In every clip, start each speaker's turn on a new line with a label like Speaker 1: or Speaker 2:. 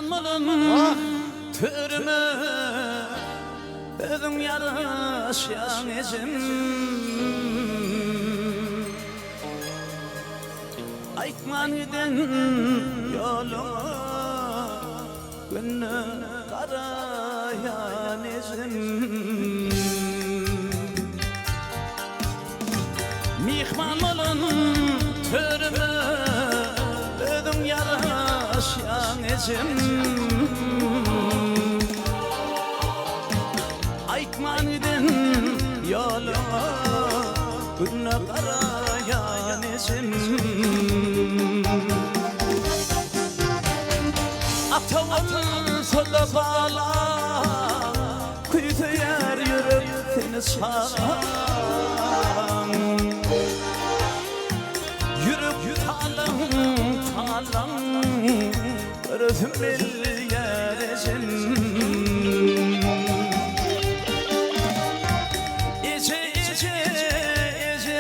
Speaker 1: İhmalmalım türümü özüm yarışan ecim Aytman eden yoluma günü karayan ecim Mihmalmalım türümü özüm yarışan ecim Aytmanıdın yoluma günü karayan ecim Atavun sola bağla kuytu yer yürüp seni sağlam Yürüp talam Gözüm bir yer ecim Ece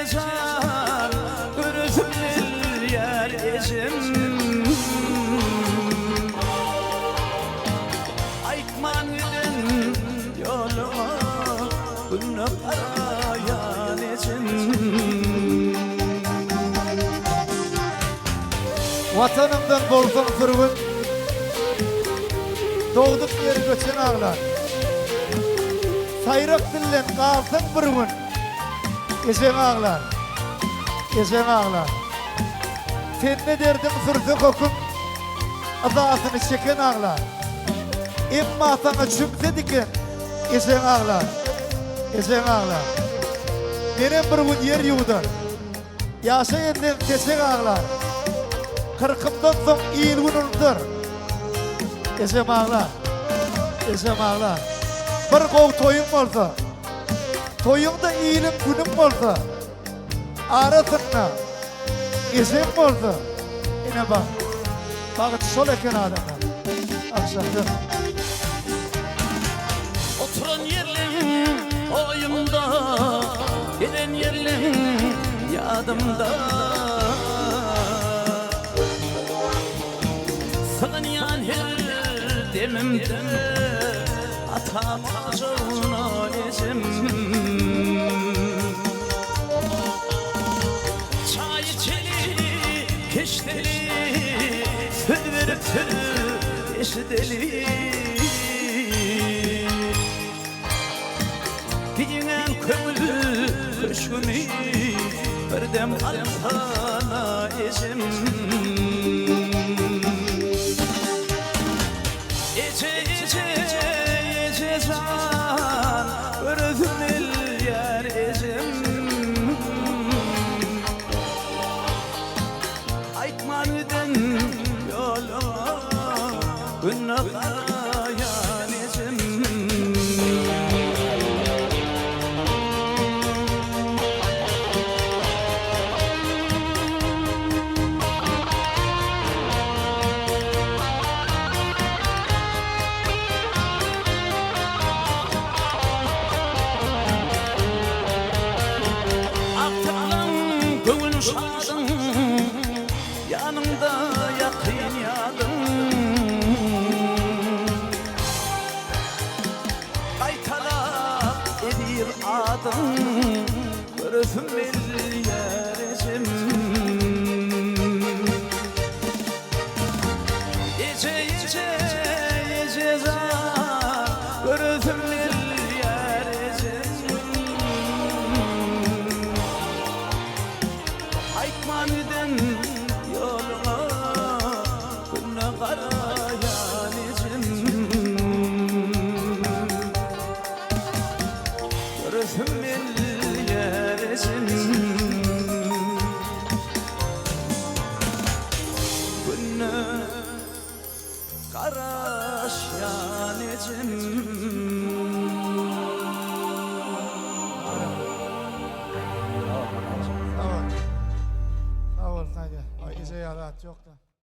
Speaker 1: zar Gözüm bir yer ecim Aytmanıdın yoluma günü karayan ecim
Speaker 2: Vatanımdan bolsun sürgün Doğduk yeri göçen ağlar Sayrak dillen kalsın bir gün Eşen ağlar Eşen ağlar Sen ne derdin sürse kokun Azasını çeken ağlar Emma sana çümse diken Eşen ağlar Eşen ağlar Nerem bir gün yer yuğdur Yaşayenden teşek ağlar Kırkımdan son iyil günündür Eşem ağlar Eşem ağlar Bir kov toyun olsa Toyunda iyilim günüm olsa Arasınla Eşem olsa Yine bak Bakıt sol eken adamlar Akşamdır
Speaker 1: Oturan yerlim oyumda Gelen yerlim yadımda Sığınyan her demimde Atamacağına ecim Çay içeli, keşteli Söz verip eşideli Giyinen kömül köşkümü Ördem alsana ecim Ece zar Gözüm el yer ecim Aytmanıdın yoluma günü karayan ecim Şadım, yanımda yakın yadım Kaytala edir adım Gözüm bir yer ecim Ece zar Gözüm bir yer ecim Aytmanıdın yoluma günü karayan ecim Gözüm bir yer ecim Günü karayan ecim
Speaker 2: Sağ ol Nadia. Ay, iyice yarat yok da.